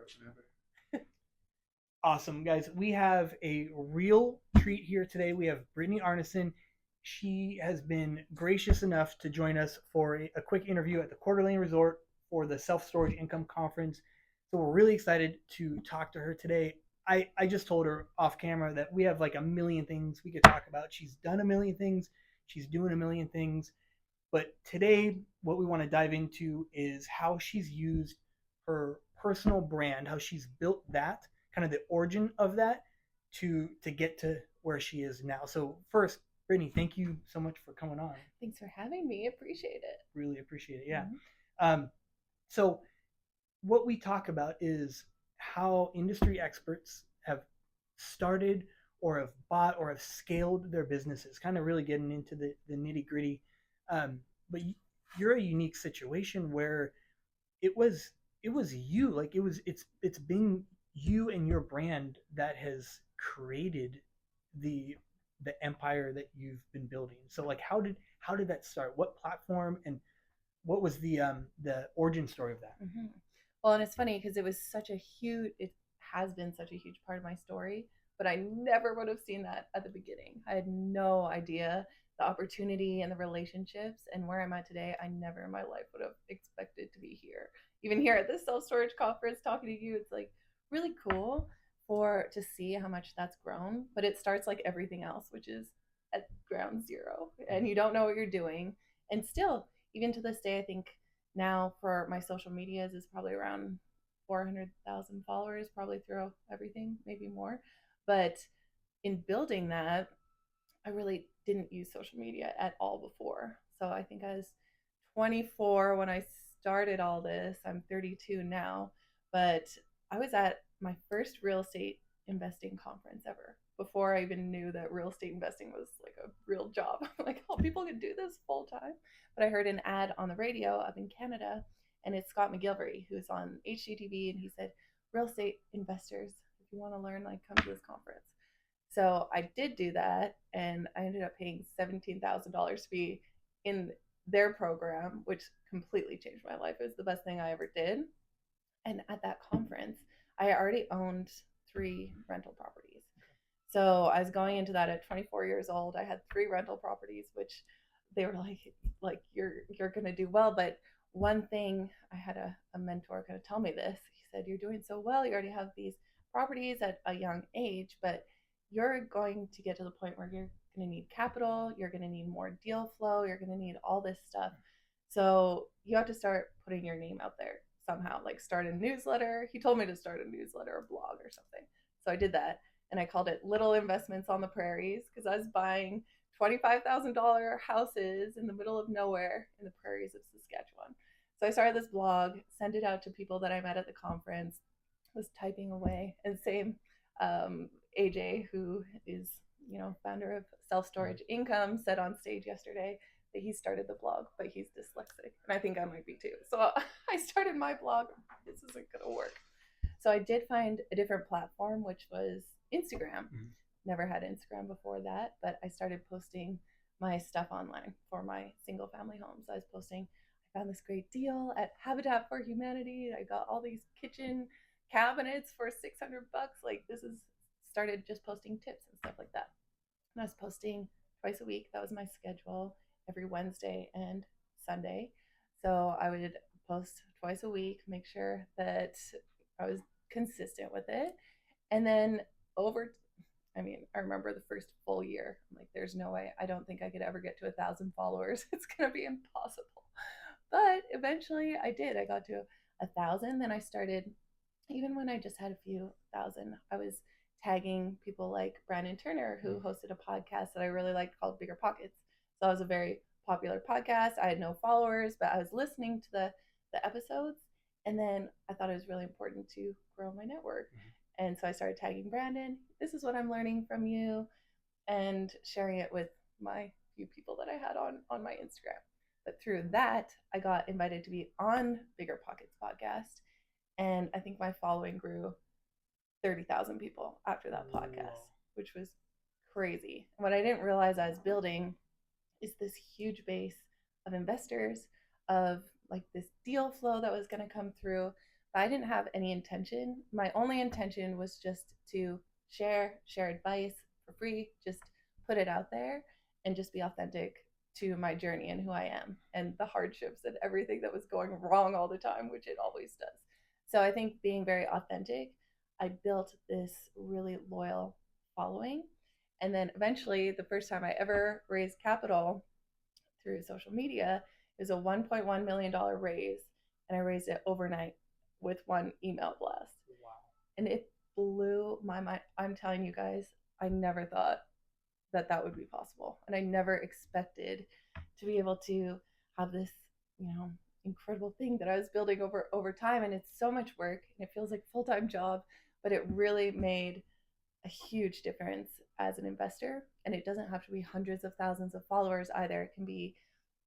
question ever. Awesome, guys. We have a real treat here today. We have Brittany Arneson. She has been gracious enough to join us for a quick interview at the Coeur d'Alene Resort for the Self Storage Income Conference. So we're really excited to talk to her today. I just told her off camera that we have like a million things we could talk about. She's done a million things, she's doing a million things. But today, what we want to dive into is how she's used her personal brand, how she's built that, kind of the origin of that, to get to where she is now. So first, Brittany, thank you so much for coming on. Thanks for having me. Appreciate it. Really appreciate it. Yeah. So what we talk about is how industry experts have started or have bought or have scaled their businesses, kind of really getting into the nitty gritty. But you're a unique situation where it was it was you, like it's been you and your brand that has created the the empire that you've been building. So like how did that start? What platform and what was the origin story of that? Mm-hmm. Well, and it's funny because it has been such a huge part of my story, but I never would have seen that at the beginning. I had no idea the opportunity and the relationships and where I'm at today. I never in my life would have expected to be here. Even here at this self storage conference talking to you, it's like really cool for to see how much that's grown. But it starts like everything else, which is at ground zero, and you don't know what you're doing. And still, even to this day, I think now for my social medias is probably around 400,000 followers, probably through everything, maybe more. But in building that, I really didn't use social media at all before. So I think I was 24 when I started all this. I'm 32 now, but I was at my first real estate investing conference ever before I even knew that real estate investing was like a real job. Like, oh, people can do this full time. But I heard an ad on the radio up in Canada, and it's Scott McGilvery, who's on HGTV, and he said, real estate investors, if you want to learn, like, come to this conference. So I did do that, and I ended up paying $17,000 to be in their program, which completely changed my life. It was the best thing I ever did. And at that conference, I already owned 3 rental properties. So I was going into that at 24 years old. I had 3 rental properties, which they were like you're gonna do well. But one thing, I had a mentor kind of tell me this. He said, "You're doing so well. You already have these properties at a young age, but you're going to get to the point where you're going to need capital. You're going to need more deal flow. You're going to need all this stuff. So you have to start putting your name out there somehow, like start a newsletter." He told me to start a newsletter, a blog or something. So I did that, and I called it Little Investments on the Prairies because I was buying $25,000 houses in the middle of nowhere in the prairies of Saskatchewan. So I started this blog, sent it out to people that I met at the conference, was typing away, and same AJ, who is, founder of Self Storage Income, said on stage yesterday that he started the blog, but he's dyslexic, and I think I might be too. So I started my blog. This isn't gonna work. So I did find a different platform, which was Instagram. Mm-hmm. Never had Instagram before that, but I started posting my stuff online for my single family homes. I was posting, I found this great deal at Habitat for Humanity. I got all these kitchen cabinets for $600. Like, this is started just posting tips and stuff like that. And I was posting twice a week. That was my schedule, every Wednesday and Sunday. So I would post twice a week, make sure that I was consistent with it. And then I remember the first full year, I'm like, there's no way. I don't think I could ever get to 1,000 followers. It's going to be impossible. But eventually I did. I got to 1,000. Then I started, even when I just had a few thousand, I was tagging people like Brandon Turner, who hosted a podcast that I really liked called Bigger Pockets. So it was a very popular podcast. I had no followers, but I was listening to the episodes. And then I thought it was really important to grow my network. Mm-hmm. And so I started tagging Brandon. This is what I'm learning from you, and sharing it with my few people that I had on my Instagram. But through that, I got invited to be on Bigger Pockets podcast. And I think my following grew 30,000 people after that podcast, which was crazy. And what I didn't realize I was building is this huge base of investors, of like this deal flow that was going to come through. I didn't have any intention. My only intention was just to share advice for free, just put it out there and just be authentic to my journey and who I am and the hardships and everything that was going wrong all the time, which it always does. So I think being very authentic, I built this really loyal following. And then eventually, the first time I ever raised capital through social media, it was a $1.1 million raise, and I raised it overnight with one email blast. Wow. And it blew my mind. I'm telling you guys, I never thought that that would be possible. And I never expected to be able to have this, you know, incredible thing that I was building over time. And it's so much work and it feels like a full-time job, but it really made a huge difference as an investor. And it doesn't have to be hundreds of thousands of followers either. It can be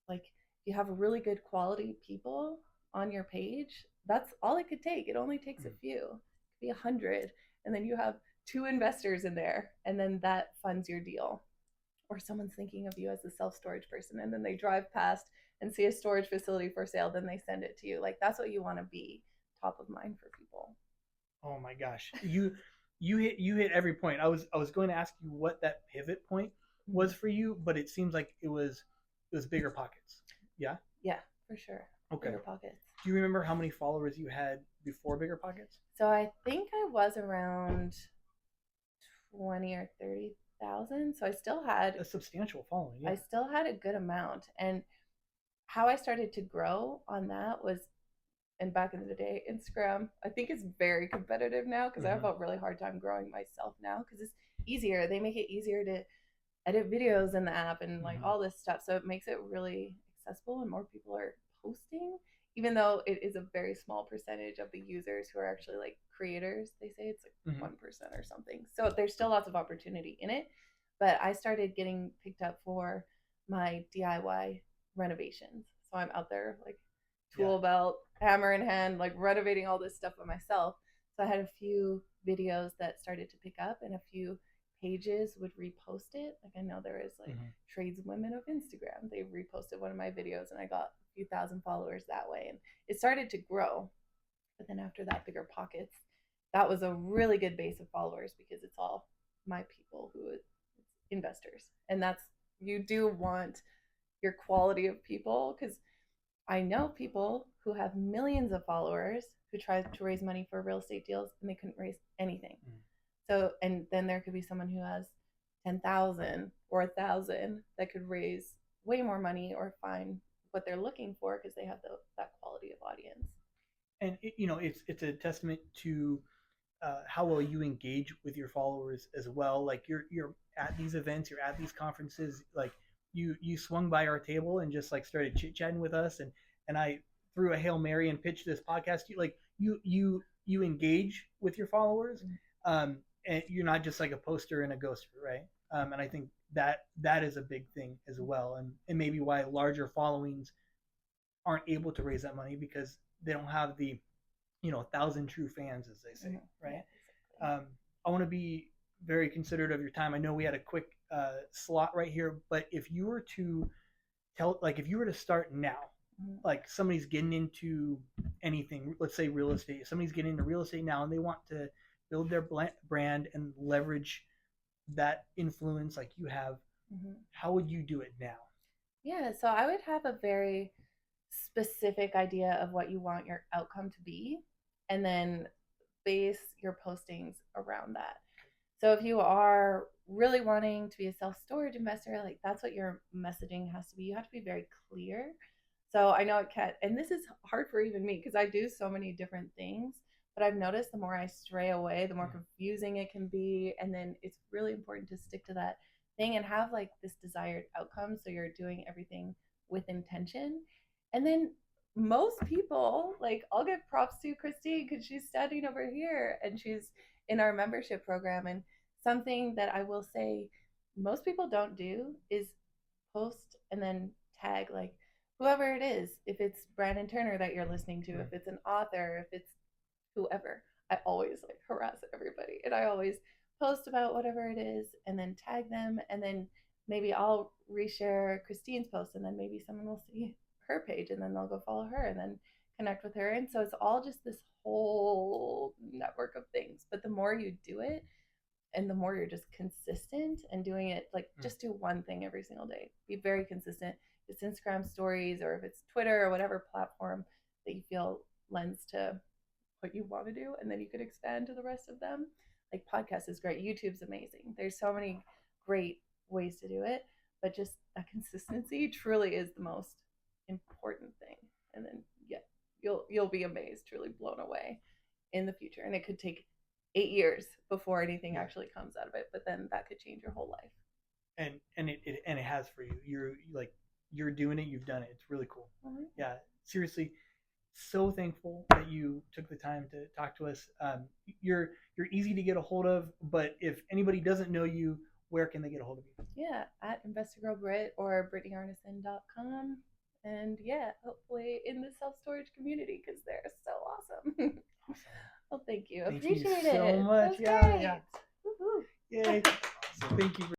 like you have really good quality people on your page. That's all it could take. It only takes a few. It could be 100, and then you have 2 investors in there, and then that funds your deal. Or someone's thinking of you as a self-storage person, and then they drive past and see a storage facility for sale, then they send it to you. Like that's what you want to be, top of mind for people. Oh my gosh, you hit every point. I was going to ask you what that pivot point was for you, but it seems like it was bigger pockets. Yeah. Yeah, for sure. Okay. Bigger pockets. Do you remember how many followers you had before bigger pockets? So I think I was around 20 or 30,000. So I still had A substantial following. Yeah. I still had a good amount. And how I started to grow on that was, and back in the day, Instagram, I think it's very competitive now because I have a really hard time growing myself now because it's easier. They make it easier to edit videos in the app and like all this stuff. So it makes it really accessible and more people are posting, even though it is a very small percentage of the users who are actually like creators. They say it's like 1% or something. So there's still lots of opportunity in it. But I started getting picked up for my DIY renovations. So I'm out there like tool belt, hammer in hand, like renovating all this stuff by myself. So I had a few videos that started to pick up and a few pages would repost it. Like I know there is like tradeswomen of Instagram. They reposted one of my videos and I got a few thousand followers that way. And it started to grow. But then after that, bigger pockets, that was a really good base of followers because it's all my people who it's investors. And that's, you do want your quality of people because I know people who have millions of followers who tried to raise money for real estate deals and they couldn't raise anything. So, and then there could be someone who has 10,000 or 1,000 that could raise way more money or find what they're looking for because they have that quality of audience. And it's a testament to how well you engage with your followers as well. Like you're at these events, you're at these conferences, like you swung by our table and just like started chit chatting with us, and I threw a Hail Mary and pitched this podcast. You engage with your followers, and you're not just like a poster and a ghoster, right? And I think that is a big thing as well, and maybe why larger followings aren't able to raise that money because they don't have the 1,000 true fans, as they say, right? Yeah, exactly. I want to be very considerate of your time. I know we had a quick slot right here, but if you were to if you were to start now, like somebody's getting into anything, let's say real estate, somebody's getting into real estate now and they want to build their brand and leverage that influence like you have, how would you do it now? Yeah, so I would have a very specific idea of what you want your outcome to be and then base your postings around that. So if you are really wanting to be a self-storage investor, like that's what your messaging has to be. You have to be very clear. So I know it can, and this is hard for even me because I do so many different things, but I've noticed the more I stray away, the more confusing it can be. And then it's really important to stick to that thing and have like this desired outcome. So you're doing everything with intention. And then most people, like I'll give props to Christine because she's standing over here and she's in our membership program. And something that I will say most people don't do is post and then tag like whoever it is. If it's Brandon Turner that you're listening to, if it's an author, if it's whoever, I always like harass everybody. And I always post about whatever it is and then tag them. And then maybe I'll reshare Christine's post and then maybe someone will see her page and then they'll go follow her and then connect with her. And so it's all just this whole network of things. But the more you do it, and the more you're just consistent and doing it, like just do one thing every single day. Be very consistent. If it's Instagram stories or if it's Twitter or whatever platform that you feel lends to what you want to do, and then you could expand to the rest of them. Like podcast is great. YouTube's amazing. There's so many great ways to do it, but just that consistency truly is the most important thing. And then yeah, you'll be amazed, truly blown away in the future. And it could take 8 years before anything actually comes out of it, but then that could change your whole life. And it has for you. You're doing it. You've done it. It's really cool. Mm-hmm. Yeah, seriously, so thankful that you took the time to talk to us. You're easy to get a hold of, but if anybody doesn't know you, where can they get a hold of you? Yeah, at InvestorGirlBrit or BrittanyArneson.com. And yeah, hopefully in the self-storage community because they're so awesome. Awesome. Well, thank you. Thank Appreciate you so it. much. That was great. Yeah. Woo-hoo. Yay. Thank you.